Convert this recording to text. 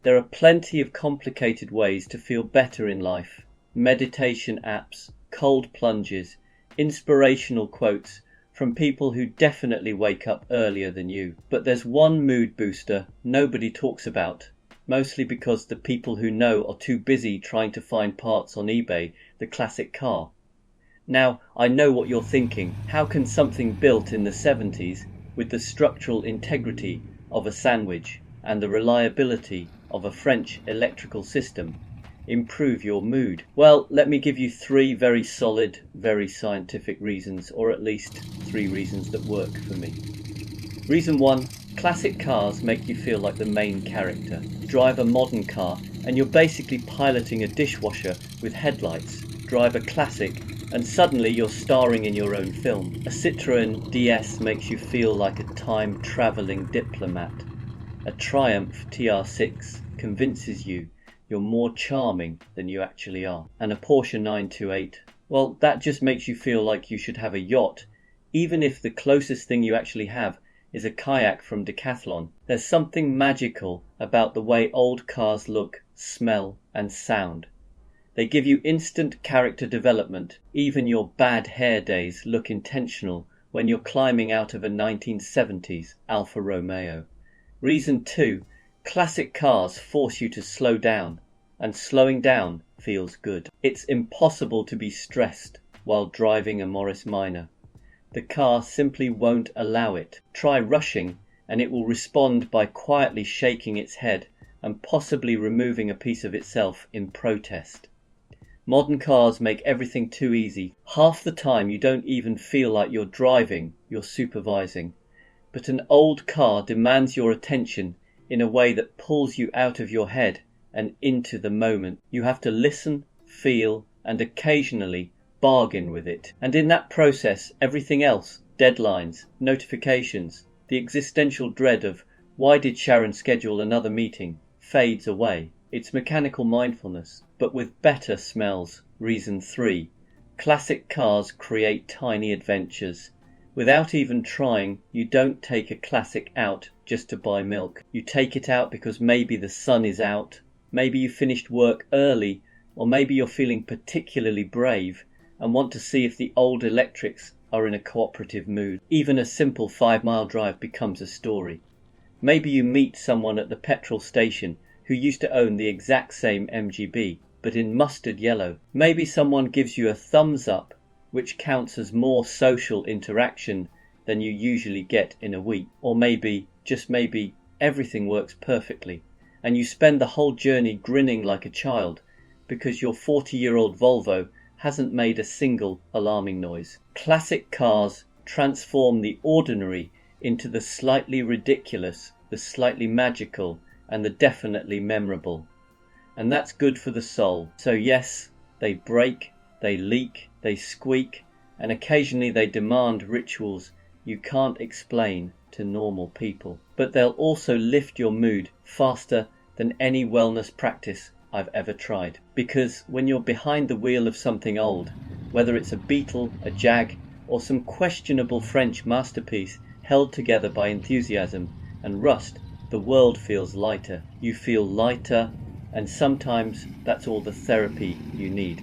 There are plenty of complicated ways to feel better in life. Meditation apps, cold plunges, inspirational quotes from people who definitely wake up earlier than you. But there's one mood booster nobody talks about, mostly because the people who know are too busy trying to find parts on eBay, the classic car. Now, I know what you're thinking. How can something built in the 70s with the structural integrity of a sandwich and the reliability of a French electrical system improve your mood? Well, let me give you 3 very solid, very scientific reasons, or at least 3 reasons that work for me. Reason 1, classic cars make you feel like the main character. You drive a modern car and you're basically piloting a dishwasher with headlights. Drive a classic and suddenly you're starring in your own film. A Citroën DS makes you feel like a time-travelling diplomat. A Triumph TR6 convinces you you're more charming than you actually are. And a Porsche 928, well, that just makes you feel like you should have a yacht, even if the closest thing you actually have is a kayak from Decathlon. There's something magical about the way old cars look, smell, and sound. They give you instant character development. Even your bad hair days look intentional when you're climbing out of a 1970s Alfa Romeo. Reason 2, classic cars force you to slow down, and slowing down feels good. It's impossible to be stressed while driving a Morris Minor. The car simply won't allow it. Try rushing and it will respond by quietly shaking its head and possibly removing a piece of itself in protest. Modern cars make everything too easy. Half the time you don't even feel like you're driving, you're supervising. But an old car demands your attention in a way that pulls you out of your head and into the moment. You have to listen, feel, and occasionally bargain with it. And in that process, everything else, deadlines, notifications, the existential dread of why did Sharon schedule another meeting, fades away. It's mechanical mindfulness, but with better smells. Reason 3, classic cars create tiny adventures. Without even trying, you don't take a classic out just to buy milk. You take it out because maybe the sun is out, maybe you finished work early, or maybe you're feeling particularly brave and want to see if the old electrics are in a cooperative mood. Even a simple 5-mile drive becomes a story. Maybe you meet someone at the petrol station who used to own the exact same MGB, but in mustard yellow. Maybe someone gives you a thumbs up, which counts as more social interaction than you usually get in a week. Or maybe, just maybe, everything works perfectly, and you spend the whole journey grinning like a child because your 40-year-old Volvo hasn't made a single alarming noise. Classic cars transform the ordinary into the slightly ridiculous, the slightly magical, and the definitely memorable. And that's good for the soul. So yes, they break, they leak, they squeak, and occasionally they demand rituals you can't explain to normal people. But they'll also lift your mood faster than any wellness practice I've ever tried. Because when you're behind the wheel of something old, whether it's a Beetle, a Jag, or some questionable French masterpiece held together by enthusiasm and rust, the world feels lighter. You feel lighter, and sometimes that's all the therapy you need.